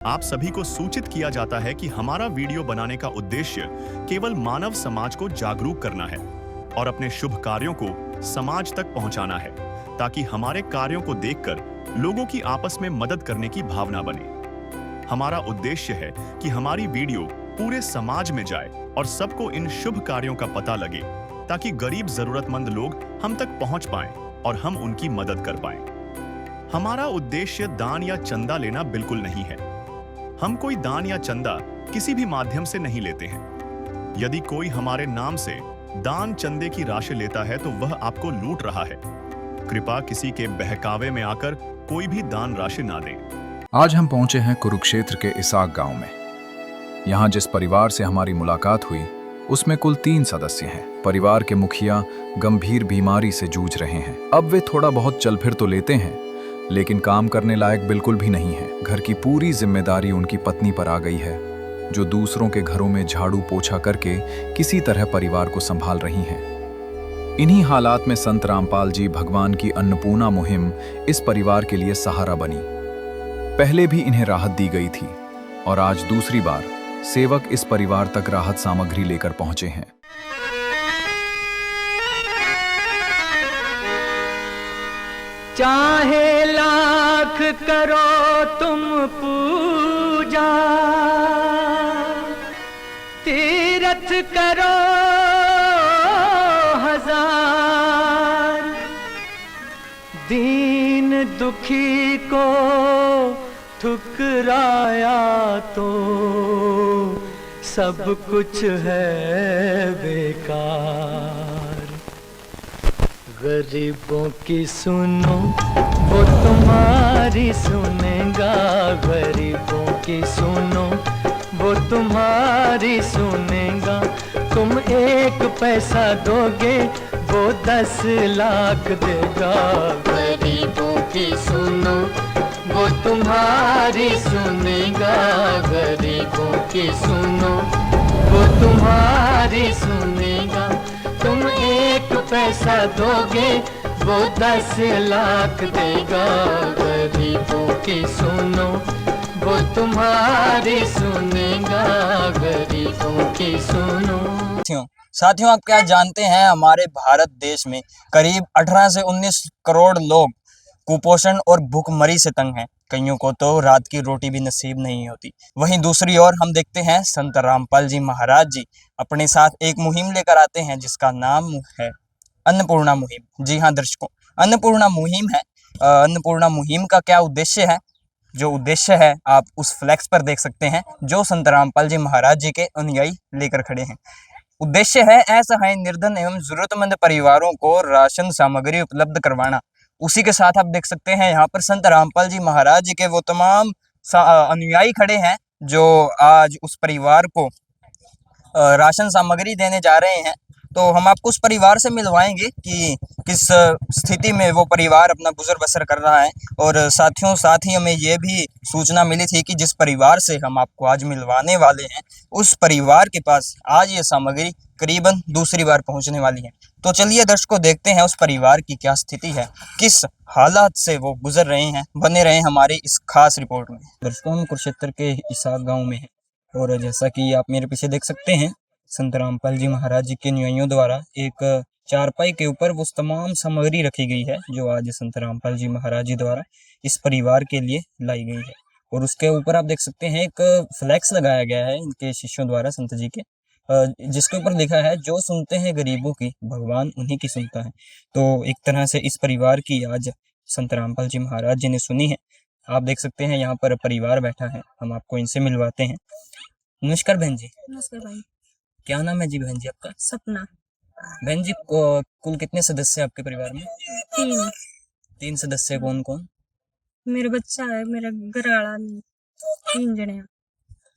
आप सभी को सूचित किया जाता है कि हमारा वीडियो बनाने का उद्देश्य केवल मानव समाज को जागरूक करना है और अपने शुभ कार्यों को समाज तक पहुंचाना है, ताकि हमारे कार्यों को देखकर लोगों की आपस में मदद करने की भावना बने। हमारा उद्देश्य है कि हमारी वीडियो पूरे समाज में जाए और सबको इन शुभ कार्यों का पता लगे, ताकि गरीब जरूरतमंद लोग हम तक पहुंच पाएं और हम उनकी मदद कर पाएं। हमारा उद्देश्य दान या चंदा लेना बिल्कुल नहीं है। हम कोई दान या चंदा किसी भी माध्यम से नहीं लेते हैं। यदि कोई हमारे नाम से दान चंदे की राशि लेता है तो वह आपको लूट रहा है। कृपया किसी के बहकावे में आकर कोई भी दान राशि ना दें। आज हम पहुंचे हैं कुरुक्षेत्र के इसाक गांव में। यहाँ जिस परिवार से हमारी मुलाकात हुई उसमें कुल 3 सदस्य हैं। परिवार के मुखिया गंभीर बीमारी से जूझ रहे हैं। अब वे थोड़ा बहुत चल फिर तो लेते हैं, लेकिन काम करने लायक बिल्कुल भी नहीं है। घर की पूरी जिम्मेदारी उनकी पत्नी पर आ गई है, जो दूसरों के घरों में झाड़ू पोछा करके किसी तरह परिवार को संभाल रही हैं। इन्हीं हालात में संत रामपाल जी भगवान की अन्नपूर्णा मुहिम इस परिवार के लिए सहारा बनी। पहले भी इन्हें राहत दी गई थी और आज दूसरी बार सेवक इस परिवार तक राहत सामग्री लेकर पहुंचे हैं। चाहे लाख करो तुम पूजा, तीरथ करो हजार, दीन दुखी को ठुकराया तो सब कुछ है बेकार। गरीबों की सुनो वो तुम्हारी सुनेगा, गरीबों की सुनो वो तुम्हारी सुनेगा। तुम 1 पैसा दोगे वो 10 लाख देगा। गरीबों की सुनो वो तुम्हारी सुनेगा, गरीबों की सुनो वो तुम्हारी सुनेगा। तुम 1 पैसा दोगे वो 10 लाख देगा। गरीबों की सुनो वो तुम्हारी सुनेगा, गरीबों की सुनो। साथियों, आप क्या जानते हैं, हमारे भारत देश में करीब 18 से 19 करोड़ लोग कुपोषण और भूखमरी से तंग हैं। कईयों को तो रात की रोटी भी नसीब नहीं होती। वहीं दूसरी ओर हम देखते हैं संत रामपाल जी महाराज जी अपने साथ एक मुहिम लेकर आते हैं जिसका नाम है अन्नपूर्णा मुहिम। जी हाँ दर्शकों, अन्नपूर्णा मुहिम है। अन्नपूर्णा मुहिम का क्या उद्देश्य है? जो उद्देश्य है आप उस फ्लैक्स पर देख सकते हैं, जो संत रामपाल जी महाराज जी के अनुयायी लेकर खड़े हैं। उद्देश्य है असहाय, निर्धन एवं जरूरतमंद परिवारों को राशन सामग्री उपलब्ध करवाना। उसी के साथ आप देख सकते हैं यहाँ पर संत रामपाल जी महाराज जी के वो तमाम अनुयायी खड़े हैं जो आज उस परिवार को राशन सामग्री देने जा रहे हैं। तो हम आपको उस परिवार से मिलवाएंगे कि किस स्थिति में वो परिवार अपना गुजर बसर कर रहा है। और साथियों, साथ ही हमें ये भी सूचना मिली थी कि जिस परिवार से हम आपको आज मिलवाने वाले हैं उस परिवार के पास आज ये सामग्री करीबन दूसरी बार पहुंचने वाली है। तो चलिए दर्शकों, देखते हैं उस परिवार की क्या स्थिति है, किस हालात से वो गुजर रहे हैं। बने रहे हमारी इस खास रिपोर्ट में। दर्शकों, हम कुरुक्षेत्र के इसाक गाँव में हैं और जैसा कि आप मेरे पीछे देख सकते हैं, संत रामपाल जी महाराज जी के अनुयायियों द्वारा एक चारपाई के ऊपर वो तमाम सामग्री रखी गई है जो आज संत रामपाल जी महाराज जी द्वारा इस परिवार के लिए लाई गई है। और उसके ऊपर आप देख सकते हैं एक फ्लैक्स लगाया गया है इनके शिष्यों द्वारा, संत जी के, जिसके ऊपर लिखा है, जो सुनते हैं गरीबों की भगवान उन्हीं की सुनता है। तो एक तरह से इस परिवार की आज संत रामपाल जी महाराज जी ने सुनी है। आप देख सकते हैं यहाँ पर परिवार बैठा है, हम आपको इनसे मिलवाते हैं। नमस्कार बहन जी। नमस्कार भाई। क्या नाम है जी बहन जी आपका? सपना। बहन जी, कुल कितने सदस्य हैं आपके परिवार में? 3। 3 सदस्य। कौन कौन? मेरा बच्चा है, मेरा घरवाला, 3 जने हैं।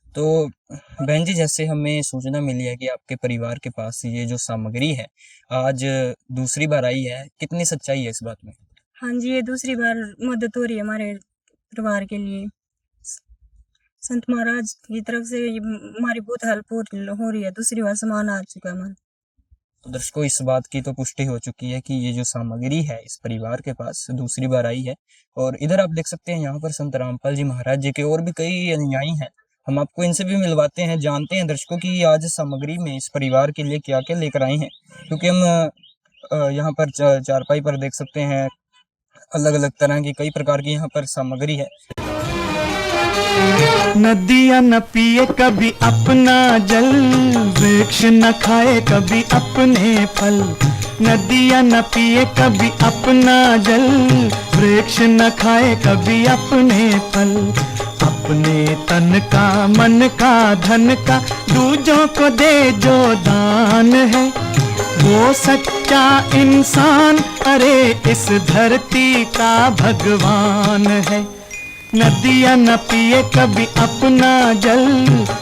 तो बहन जी, जैसे हमें सूचना मिली है कि आपके परिवार के पास ये जो सामग्री है आज दूसरी बार आई है, कितनी सच्चाई है इस बात में? हाँ जी, ये दूसरी बार मदद हो रही है हमारे परिवार के लिए। संत महाराज की तरफ से हमारी बहुत हेल्प हो रही है। दूसरी बार सामान आ चुका है हमारा। तो दर्शकों, इस बात की तो पुष्टि हो चुकी है कि ये जो सामग्री है इस परिवार के पास दूसरी बार आई है। और इधर आप देख सकते हैं यहाँ पर संत रामपाल जी महाराज जी के और भी कई अनुयायी हैं। हम आपको इनसे भी मिलवाते हैं, जानते हैं दर्शकों की आज सामग्री में इस परिवार के लिए क्या क्या लेकर आए हैं। क्योंकि हम यहाँ पर चारपाई पर देख सकते हैं अलग अलग तरह की कई प्रकार की यहाँ पर सामग्री है। नदियाँ न पिए कभी अपना जल, वृक्ष न खाए कभी अपने फल। नदियाँ न पिए कभी अपना जल, वृक्ष न खाए कभी अपने फल। अपने तन का मन का धन का दूजों को दे जो दान है, वो सच्चा इंसान अरे इस धरती का भगवान है। नदियाँ न पिए कभी अपना जल,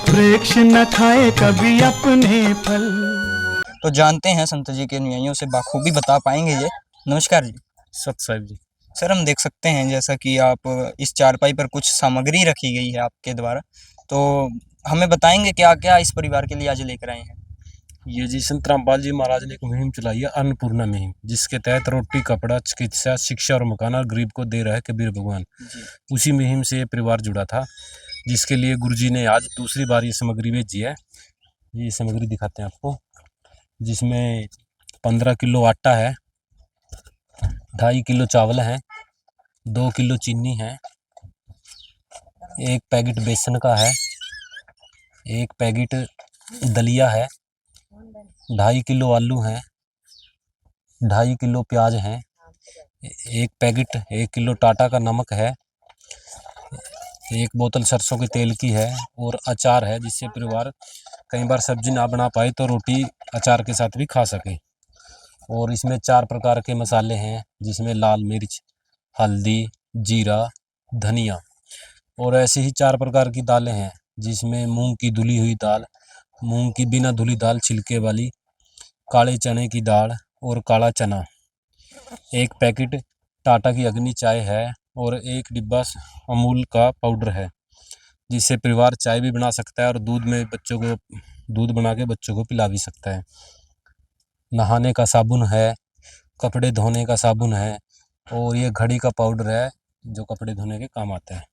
वृक्ष न खाए कभी अपने फल। तो जानते हैं संत जी के अनुयायियों से बाखूबी बता पाएंगे ये। नमस्कार जी। सत साहिब जी। सर, हम देख सकते हैं जैसा कि आप इस चारपाई पर कुछ सामग्री रखी गई है आपके द्वारा, तो हमें बताएंगे क्या क्या इस परिवार के लिए आज लेकर आए हैं। ये जी संत रामपाल जी महाराज ने एक मुहिम चलाई है, अन्नपूर्णा मुहिम, जिसके तहत रोटी, कपड़ा, चिकित्सा, शिक्षा और मकान और गरीब को दे रहा है कबीर भगवान। उसी मुहिम से ये परिवार जुड़ा था, जिसके लिए गुरुजी ने आज दूसरी बार ये सामग्री भेजी है। ये सामग्री दिखाते हैं आपको, जिसमें 15 किलो आटा है, 2.5 किलो चावल है, 2 किलो चीनी है, 1 पैकेट बेसन का है, 1 पैकेट दलिया है, 2.5 किलो आलू हैं, 2.5 किलो प्याज हैं, 1 पैकेट 1 किलो टाटा का नमक है, 1 बोतल सरसों के तेल की है और अचार है, जिससे परिवार कई बार सब्जी ना बना पाए तो रोटी अचार के साथ भी खा सके। और इसमें 4 प्रकार के मसाले हैं, जिसमें लाल मिर्च, हल्दी, जीरा, धनिया, और ऐसे ही 4 प्रकार की दालें हैं, जिसमें मूंग की धुली हुई दाल, मूंग की बिना धुली दाल छिलके वाली, काले चने की दाल और काला चना, 1 पैकेट टाटा की अग्नि चाय है और 1 डिब्बा अमूल का पाउडर है, जिससे परिवार चाय भी बना सकता है और दूध बना के बच्चों को पिला भी सकता है। नहाने का साबुन है, कपड़े धोने का साबुन है और ये घड़ी का पाउडर है, जो कपड़े धोने के काम आता है।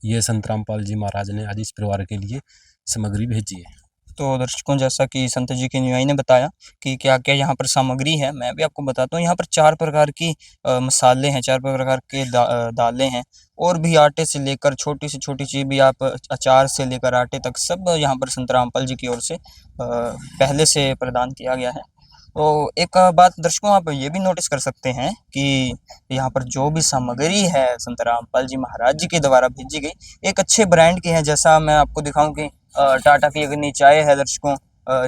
ये संत रामपाल जी महाराज ने आज इस परिवार के लिए सामग्री भेजी है। तो दर्शकों, जैसा कि संत जी के अनुयायी ने बताया कि क्या क्या यहाँ पर सामग्री है, मैं भी आपको बताता हूँ। यहाँ पर 4 प्रकार की मसाले हैं, 4 प्रकार के दालें हैं, और भी आटे से लेकर छोटी से छोटी चीज़ भी, आप अचार से लेकर आटे तक सब यहाँ पर संत रामपाल जी की ओर से पहले से प्रदान किया गया है। तो एक बात दर्शकों, आप ये भी नोटिस कर सकते हैं कि यहाँ पर जो भी सामग्री है संत रामपाल जी महाराज जी के द्वारा भेजी गई, एक अच्छे ब्रांड की है। जैसा मैं आपको दिखाऊं कि टाटा की अग्नि चाय है दर्शकों,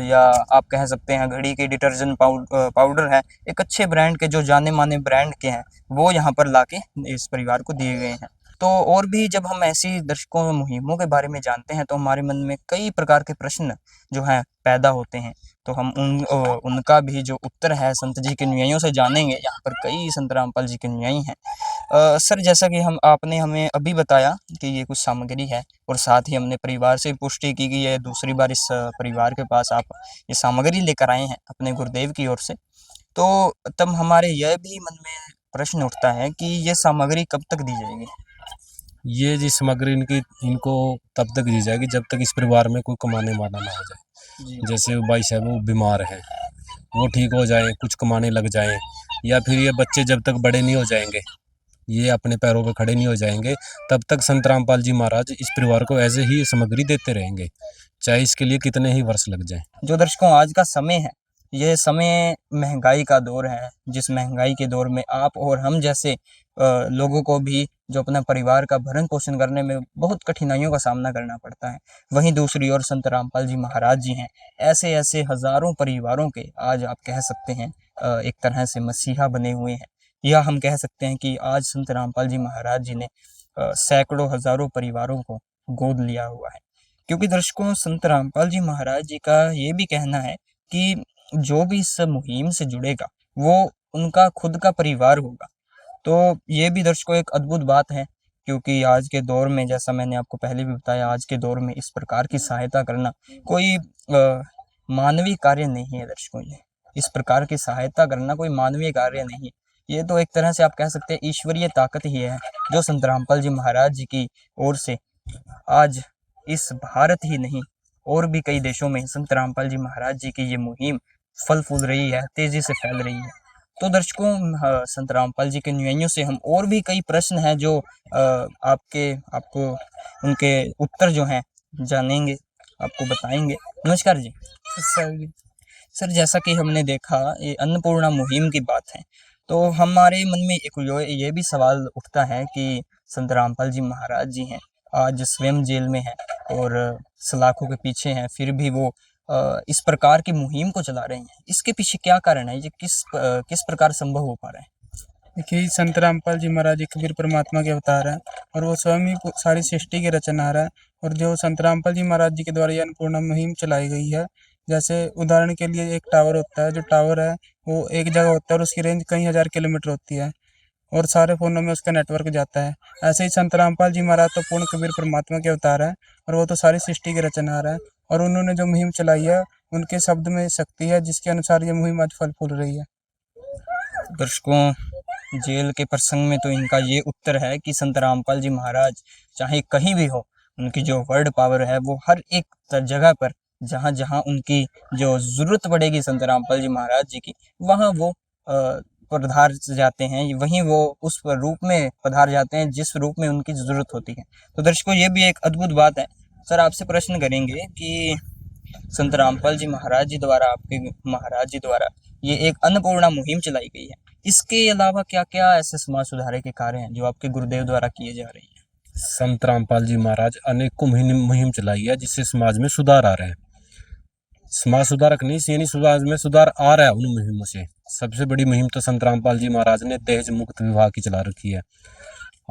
या आप कह सकते हैं घड़ी के डिटर्जेंट पाउडर है, एक अच्छे ब्रांड के, जो जाने माने ब्रांड के हैं, वो यहाँ पर लाके इस परिवार को दिए गए हैं। तो और भी जब हम ऐसी दर्शकों मुहिमों के बारे में जानते हैं, तो हमारे मन में कई प्रकार के प्रश्न जो हैं पैदा होते हैं। तो हम उनका भी जो उत्तर है संत जी के अनुयायियों से जानेंगे। यहाँ पर कई संत रामपाल जी के अनुयायी हैं। सर, जैसा कि आपने हमें अभी बताया कि ये कुछ सामग्री है, और साथ ही हमने परिवार से पुष्टि की कि ये दूसरी बार इस परिवार के पास आप ये सामग्री लेकर आए हैं अपने गुरुदेव की ओर से, तो तब हमारे यह भी मन में प्रश्न उठता है कि ये सामग्री कब तक दी जाएगी। ये जी सामग्री इनको तब तक दी जाएगी जब तक इस परिवार में कोई कमाने वाला ना हो जाए। जैसे वो भाई साहब वो बीमार है, वो ठीक हो जाए, कुछ कमाने लग जाए, या फिर ये बच्चे जब तक बड़े नहीं हो जाएंगे, ये अपने पैरों पर खड़े नहीं हो जाएंगे, तब तक संत रामपाल जी महाराज इस परिवार को ऐसे ही सामग्री देते रहेंगे, चाहे इसके लिए कितने ही वर्ष लग जाएं। जो दर्शकों आज का समय है, ये समय महंगाई का दौर है, जिस महंगाई के दौर में आप और हम जैसे लोगों को भी जो अपना परिवार का भरण पोषण करने में बहुत कठिनाइयों का सामना करना पड़ता है। वहीं दूसरी ओर संत रामपाल जी महाराज जी हैं, ऐसे ऐसे हजारों परिवारों के आज आप कह सकते हैं एक तरह से मसीहा बने हुए हैं, या हम कह सकते हैं कि आज संत रामपाल जी महाराज जी ने सैकड़ों हजारों परिवारों को गोद लिया हुआ है। क्योंकि दर्शकों, संत रामपाल जी महाराज जी का ये भी कहना है कि जो भी इस मुहिम से जुड़ेगा वो उनका खुद का परिवार होगा। तो ये भी दर्शकों एक अद्भुत बात है, क्योंकि आज के दौर में, जैसा मैंने आपको पहले भी बताया, आज के दौर में इस प्रकार की सहायता करना कोई मानवीय कार्य नहीं है दर्शकों। ये इस प्रकार की सहायता करना कोई मानवीय कार्य नहीं, ये तो एक तरह से आप कह सकते हैं ईश्वरीय ताकत ही है, जो संत रामपाल जी महाराज जी की ओर से आज इस भारत ही नहीं और भी कई देशों में संत रामपाल जी महाराज जी की ये मुहिम फल फूल रही है, तेजी से फैल रही है। तो दर्शकों, संत रामपाल जी के अनुयायियों से हम और भी कई प्रश्न हैं जो आपको उनके उत्तर जो हैं जानेंगे, आपको बताएंगे। नमस्कार जी। सर, जैसा कि हमने देखा ये अन्नपूर्णा मुहिम की बात है, तो हमारे मन में एक ये भी सवाल उठता है कि संत रामपाल जी महाराज जी हैं, आज स्वयं जेल में हैं और सलाखों के पीछे हैं, फिर भी वो इस प्रकार की मुहिम को चला रहे हैं। इसके पीछे क्या कारण है? ये किस प्रकार संभव हो पा रहा है? देखिए, संत रामपाल जी महाराज एक कबीर परमात्मा के अवतार हैं और वो स्वयं ही सारी सृष्टि के रचनहार है। और जो संत रामपाल जी महाराज जी के द्वारा ये अन्नपूर्णा मुहिम चलाई गई है, जैसे उदाहरण के लिए एक टावर होता है, जो टावर है वो एक जगह होता है और उसकी रेंज कई हजार किलोमीटर होती है और सारे फ़ोनों में उसका नेटवर्क जाता है। ऐसे ही संत रामपाल जी महाराज तो पूर्ण कबीर परमात्मा के अवतार हैं और वो तो सारी सृष्टि के रचनहार है और उन्होंने जो मुहिम चलाई है, उनके शब्द में शक्ति है, जिसके अनुसार ये मुहिम आज फल फूल रही है। दर्शकों, जेल के प्रसंग में तो इनका ये उत्तर है कि संत रामपाल जी महाराज चाहे कहीं भी हो, उनकी जो वर्ड पावर है वो हर एक जगह पर जहाँ जहाँ उनकी जो ज़रूरत पड़ेगी संत रामपाल जी महाराज जी की, वहाँ वो पधार जाते हैं, वहीं वो उस रूप में पधार जाते हैं जिस रूप में उनकी ज़रूरत होती है। तो दर्शकों, ये भी एक अद्भुत बात है। सर, आपसे प्रश्न करेंगे कि संत रामपाल जी महाराज जी द्वारा, आपके महाराज जी द्वारा ये एक अन्नपूर्णा मुहिम चलाई गई है, इसके अलावा क्या क्या ऐसे समाज सुधार के कार्य हैं जो आपके गुरुदेव द्वारा किए जा रहे हैं? संत रामपाल जी महाराज अनेकों मुहिम चलाई है, जिससे समाज में सुधार आ रहा है। समाज सुधारक नहीं, यानी समाज में सुधार आ रहा है उन मुहिमों से। सबसे बड़ी मुहिम तो संत रामपाल जी महाराज ने दहेज मुक्त विवाह की चला रखी है।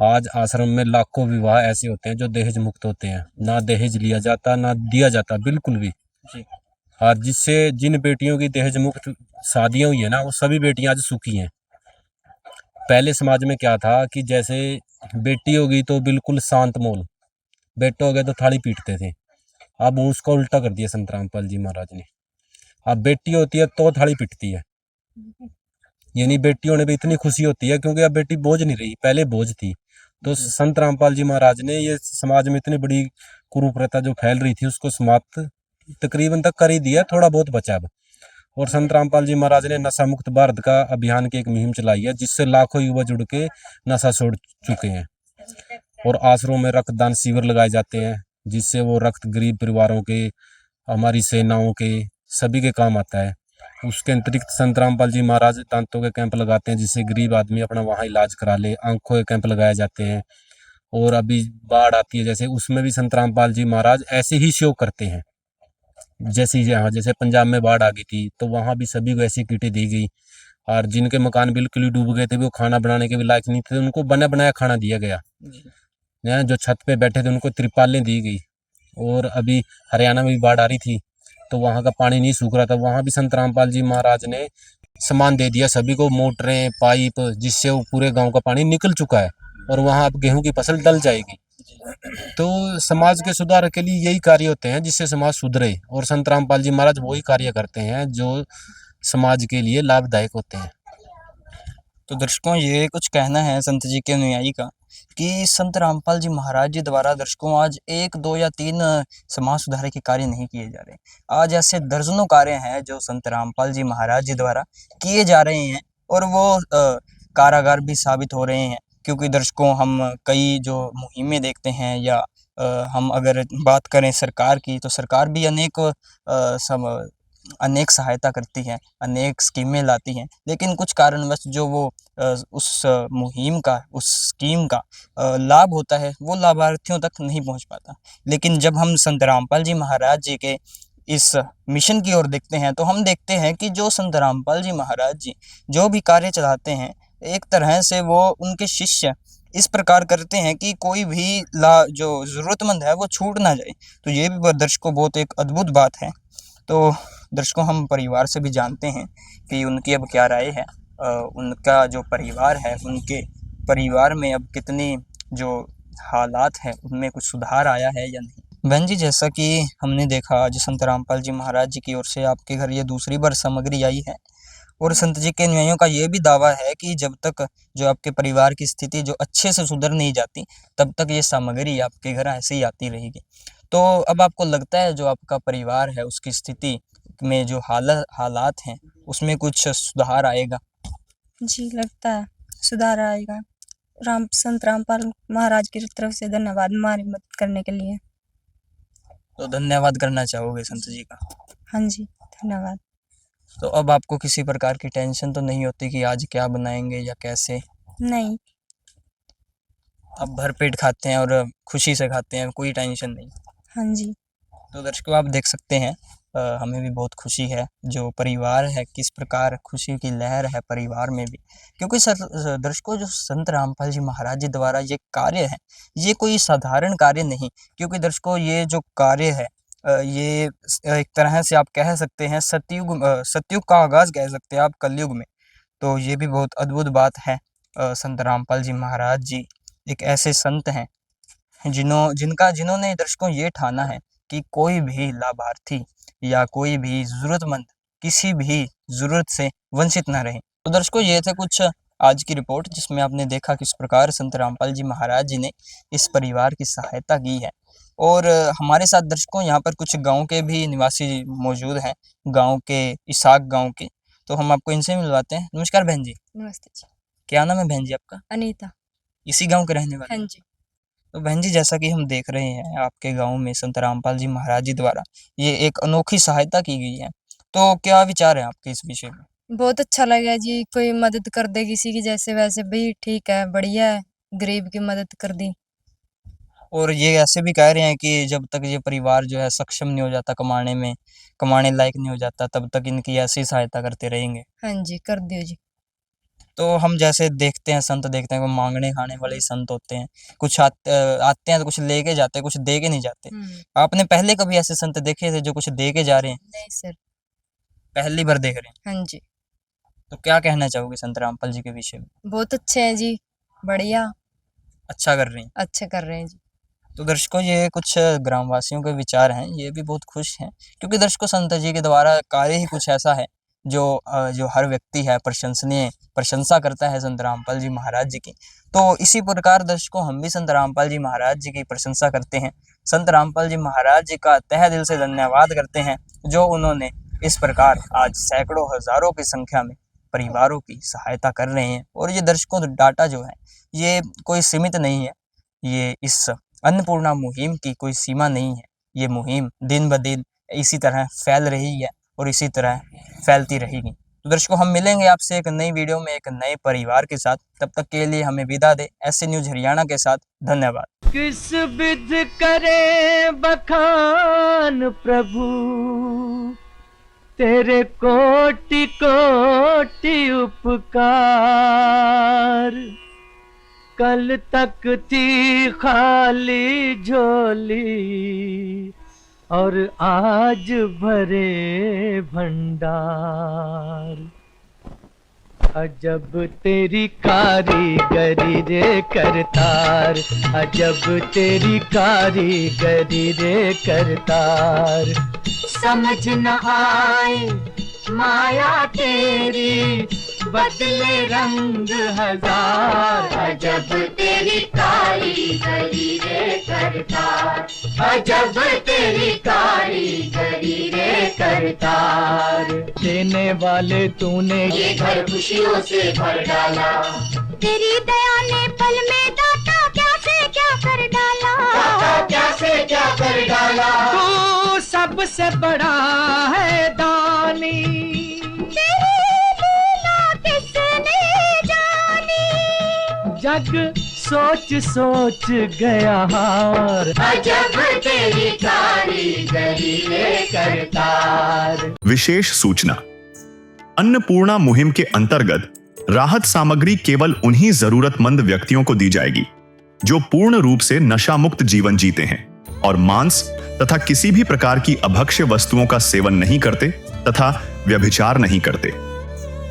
आज आश्रम में लाखों विवाह ऐसे होते हैं जो दहेज मुक्त होते हैं, ना दहेज लिया जाता ना दिया जाता बिल्कुल भी जी। और जिससे जिन बेटियों की दहेज मुक्त शादियां हुई है ना, वो सभी बेटियां आज सुखी हैं। पहले समाज में क्या था कि जैसे बेटी होगी तो बिल्कुल शांत मोल, बेटे हो गए तो थाली पीटते थे। अब उसको उल्टा कर दिया संत रामपाल जी महाराज ने। अब बेटी होती है तो थाली पीटती है, यानी बेटी होने पे इतनी खुशी होती है क्योंकि अब बेटी बोझ नहीं रही, पहले बोझ थी। तो संत रामपाल जी महाराज ने ये समाज में इतनी बड़ी कुप्रथा जो फैल रही थी उसको समाप्त तकरीबन तक कर ही दिया, थोड़ा बहुत बचा अब। और संत रामपाल जी महाराज ने नशा मुक्त भारत का अभियान की एक मुहिम चलाई है, जिससे लाखों युवा जुड़ के नशा छोड़ चुके हैं। और आश्रमों में रक्तदान शिविर लगाए जाते हैं, जिससे वो रक्त गरीब परिवारों के, हमारी सेनाओं के, सभी के काम आता है। उसके अतिरिक्त संत रामपाल जी महाराज दांतों के कैंप लगाते हैं, जिससे गरीब आदमी अपना वहाँ इलाज करा ले। आंखों के कैंप लगाए जाते हैं। और अभी बाढ़ आती है जैसे, उसमें भी संत रामपाल जी महाराज ऐसे ही शो करते हैं। जैसे यहाँ जैसे पंजाब में बाढ़ आ गई थी तो वहाँ भी सभी को ऐसी किटें दी गई, और जिनके मकान बिल्कुल ही डूब गए थे, वो खाना बनाने के भी लायक नहीं थे, उनको बना बनाया खाना दिया गया। जो छत पे बैठे थे उनको तिरपालें दी गई। और अभी हरियाणा में भी बाढ़ आ रही थी तो वहाँ का पानी नहीं सूख रहा था, वहाँ भी संत रामपाल जी महाराज ने सामान दे दिया सभी को, मोटरें, पाइप, जिससे वो पूरे गांव का पानी निकल चुका है और वहाँ अब गेहूं की फसल डल जाएगी। तो समाज के सुधार के लिए यही कार्य होते हैं जिससे समाज सुधरे, और संत रामपाल जी महाराज वही कार्य करते हैं जो समाज के लिए लाभदायक होते हैं। तो दर्शकों, ये कुछ कहना है संत जी के अनुयायी का कि संत रामपाल जी महाराज जी द्वारा दर्शकों आज 1, 2 या 3 समाज सुधार के कार्य नहीं किए जा रहे। आज ऐसे दर्जनों कार्य हैं जो संत रामपाल जी महाराज जी द्वारा किए जा रहे हैं और वो कारागार भी साबित हो रहे हैं। क्योंकि दर्शकों, हम कई जो मुहिमें देखते हैं या हम अगर बात करें सरकार की, तो सरकार भी अनेक सहायता करती है, अनेक स्कीमें लाती हैं, लेकिन कुछ कारणवश जो वो उस मुहिम का, उस स्कीम का लाभ होता है वो लाभार्थियों तक नहीं पहुंच पाता। लेकिन जब हम संत रामपाल जी महाराज जी के इस मिशन की ओर देखते हैं तो हम देखते हैं कि जो संत रामपाल जी महाराज जी जो भी कार्य चलाते हैं, एक तरह से वो उनके शिष्य इस प्रकार करते हैं कि कोई भी जो ज़रूरतमंद है वो छूट ना जाए। तो ये भी दर्शकों बहुत एक अद्भुत बात है। तो दर्शकों, हम परिवार से भी जानते हैं कि उनकी अब क्या राय है। उनका जो परिवार है, उनके परिवार में अब कितनी जो हालात हैं उनमें कुछ सुधार आया है या नहीं। बहन जी, जैसा कि हमने देखा आज संत रामपाल जी महाराज जी की ओर से आपके घर ये दूसरी बार सामग्री आई है और संत जी के अनुयायियों का ये भी दावा है कि जब तक जो आपके परिवार की स्थिति जो अच्छे से सुधर नहीं जाती, तब तक ये सामग्री आपके घर ऐसे ही आती रहेगी। तो अब आपको लगता है जो आपका परिवार है उसकी स्थिति में जो हालात हैं उसमें कुछ सुधार आएगा? जी, लगता है सुधार आएगा। संत रामपाल महाराज की तरफ से धन्यवाद हमारी मदद करने के लिए। तो धन्यवाद करना चाहोगे संत जी का? हाँ जी, धन्यवाद। तो अब आपको किसी प्रकार की टेंशन तो नहीं होती कि आज क्या बनाएंगे या कैसे? नहीं, आप भरपेट खाते हैं और खुशी से खाते हैं, कोई टेंशन नहीं। हाँ जी, तो दर्शकों, आप देख सकते हैं हमें भी बहुत खुशी है जो परिवार है, किस प्रकार खुशी की लहर है परिवार में भी। क्योंकि दर्शकों, जो संत रामपाल जी महाराज जी द्वारा ये कार्य है, ये कोई साधारण कार्य नहीं। क्योंकि दर्शकों, ये जो कार्य है ये एक तरह से आप कह सकते हैं सतयुग का आगाज़ कह सकते हैं आप कलयुग में। तो ये भी बहुत अद्भुत बात है। संत रामपाल जी महाराज जी एक ऐसे संत हैं जिन्होंने दर्शकों ये ठाना है कि कोई भी लाभार्थी या कोई भी ज़रूरतमंद किसी भी ज़रूरत से वंचित ना रहे। तो दर्शकों, ये थे कुछ आज की रिपोर्ट जिसमें आपने देखा किस प्रकार संत रामपाल जी महाराज जी ने इस परिवार की सहायता की है। और हमारे साथ दर्शकों यहाँ पर कुछ गांव के भी निवासी मौजूद हैं, गांव के इसाक गांव के। तो हम आपको इनसे मिलवाते हैं। नमस्कार बहन जी। नमस्ते जी। क्या नाम है बहन जी आपका? अनीता। इसी गांव के रहने वाले? हाँ जी। तो बहन जी, जैसा कि हम देख रहे हैं आपके गांव में संत रामपाल जी महाराज जी द्वारा ये एक अनोखी सहायता की गई है, तो क्या विचार है आपके इस विषय में? बहुत अच्छा लगा जी, कोई मदद कर दे किसी की, जैसे वैसे भी ठीक है, बढ़िया है, गरीब की मदद कर दी। और ये ऐसे भी कह रहे हैं कि जब तक ये परिवार जो है सक्षम नहीं हो जाता कमाने लायक नहीं हो जाता, तब तक इनकी ऐसी सहायता करते रहेंगे। हाँ जी, कर दियो जी। तो हम जैसे देखते हैं संत देखते हैं वो मांगने खाने वाले ही संत होते हैं। कुछ आते हैं तो कुछ लेके जाते हैं, कुछ दे के नहीं जाते। आपने पहले कभी ऐसे संत देखे थे जो कुछ दे के जा रहे हैं? नहीं सर। पहली बार देख रहे हैं? हाँ जी। तो क्या कहना चाहोगे संत रामपाल जी के विषय में? बहुत अच्छे हैं जी, बढ़िया, अच्छा कर रहे हैं। अच्छे कर रहे हैं जी। तो दर्शकों, ये कुछ ग्रामवासियों के विचार हैं, ये भी बहुत खुश हैं क्योंकि दर्शकों संत जी के द्वारा कार्य ही कुछ ऐसा है जो हर व्यक्ति है प्रशंसा करता है संत रामपाल जी महाराज जी की। तो इसी प्रकार दर्शकों, हम भी संत रामपाल जी महाराज जी की प्रशंसा करते हैं। संत रामपाल जी महाराज जी का तहे दिल से धन्यवाद करते हैं जो उन्होंने इस प्रकार आज सैकड़ों हजारों की संख्या में परिवारों की सहायता कर रहे हैं। और ये दर्शकों, डाटा जो है ये कोई सीमित नहीं है, ये इस अन्नपूर्णा मुहिम की कोई सीमा नहीं है। ये मुहिम दिन ब दिन इसी तरह फैल रही है और इसी तरह फैलती रहेगी। तो दर्शकों, हम मिलेंगे आपसे एक नई वीडियो में एक नए परिवार के साथ। तब तक के लिए हमें विदा दे ऐसे न्यूज हरियाणा के साथ। धन्यवाद। किस विध करे बखान प्रभु, तेरे कोटि कोटि उपकार। कल तक थी खाली झोली और आज भरे भंडार। अजब तेरी कारीगरी रे करतार, अजब तेरी कारीगरी रे करतार। समझ न आए माया तेरी, बदले रंग हजार। अजब तेरी कारीगरी रे करतार, अजब तेरी कारीगरी रे करतार। देने वाले तूने ये घर खुशियों से भर डाला, तेरी दया ने पल में दाता क्या से क्या कर डाला, दाता क्या से क्या कर डाला। तू सबसे बड़ा है दानी, जग सोच सोच गया हार। अजब तेरी कारीगरी रे करतार। विशेष सूचना, अन्नपूर्णा मुहिम के अंतर्गत राहत सामग्री केवल उन्हीं जरूरतमंद व्यक्तियों को दी जाएगी जो पूर्ण रूप से नशा मुक्त जीवन जीते हैं और मांस तथा किसी भी प्रकार की अभक्ष्य वस्तुओं का सेवन नहीं करते तथा व्यभिचार नहीं करते,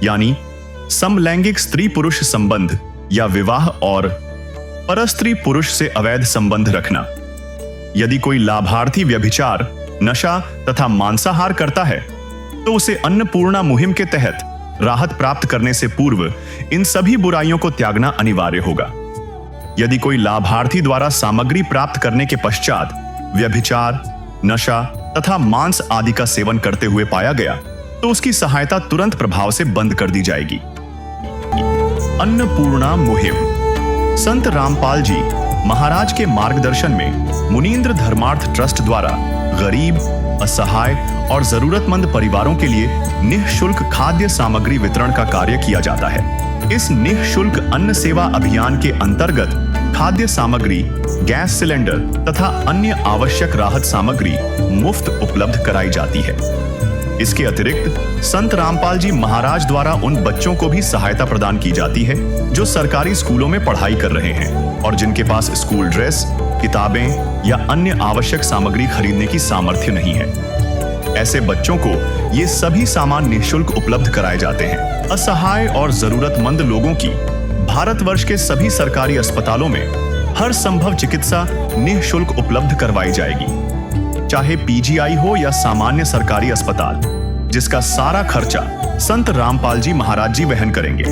यानी समलैंगिक स्त्री पुरुष संबंध या विवाह और परस्त्री पुरुष से अवैध संबंध रखना यदि कोई लाभार्थी व्यभिचार, नशा तथा मांसाहार करता है तो उसे अन्नपूर्णा मुहिम के तहत राहत प्राप्त करने से पूर्व इन सभी बुराइयों को त्यागना अनिवार्य होगा। यदि कोई लाभार्थी द्वारा सामग्री प्राप्त करने के पश्चात व्यभिचार, नशा तथा मांस आदि का सेवन करते हुए पाया गया तो उसकी सहायता तुरंत प्रभाव से बंद कर दी जाएगी। अन्नपूर्णा मुहिम। संत रामपाल जी महाराज के मार्गदर्शन में मुनींद्र धर्मार्थ ट्रस्ट द्वारा गरीब, असहाय और जरूरतमंद परिवारों के लिए निःशुल्क खाद्य सामग्री वितरण का कार्य किया जाता है। इस निःशुल्क अन्न सेवा अभियान के अंतर्गत खाद्य सामग्री, गैस सिलेंडर तथा अन्य आवश्यक राहत सामग्री मुफ्त उपलब्ध कराई जाती है। इसके अतिरिक्त संत रामपाल जी महाराज द्वारा उन बच्चों को भी सहायता प्रदान की जाती है जो सरकारी स्कूलों में पढ़ाई कर रहे हैं और जिनके पास स्कूल ड्रेस, किताबें या अन्य आवश्यक सामग्री खरीदने की सामर्थ्य नहीं है। ऐसे बच्चों को ये सभी सामान निःशुल्क उपलब्ध कराए जाते हैं। असहाय और जरूरतमंद लोगों की भारतवर्ष के सभी सरकारी अस्पतालों में हर संभव चिकित्सा निःशुल्क उपलब्ध करवाई जाएगी, चाहे पीजीआई हो या सामान्य सरकारी अस्पताल, जिसका सारा खर्चा संत रामपाल जी महाराज जी वहन करेंगे।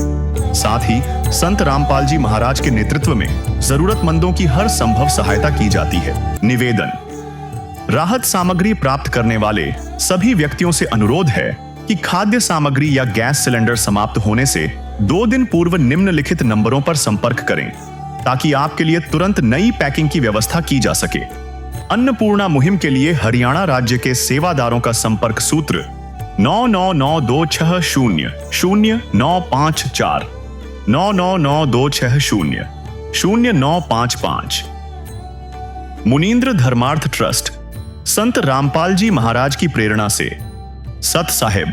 साथ ही संत रामपाल जी महाराज के नेतृत्व में जरूरतमंदों की हर संभव सहायता की जाती है। निवेदन। राहत सामग्री प्राप्त करने वाले सभी व्यक्तियों से अनुरोध है कि खाद्य सामग्री या गैस सिलेंडर समाप्त होने से 2 दिन पूर्व निम्नलिखित नंबरों पर संपर्क करें ताकि आपके लिए तुरंत नई पैकिंग की व्यवस्था की जा सके। अन्नपूर्णा मुहिम के लिए हरियाणा राज्य के सेवादारों का संपर्क सूत्र 9992600954 9992600955। मुनींद्र धर्मार्थ ट्रस्ट संत रामपाल जी महाराज की प्रेरणा से सत साहिब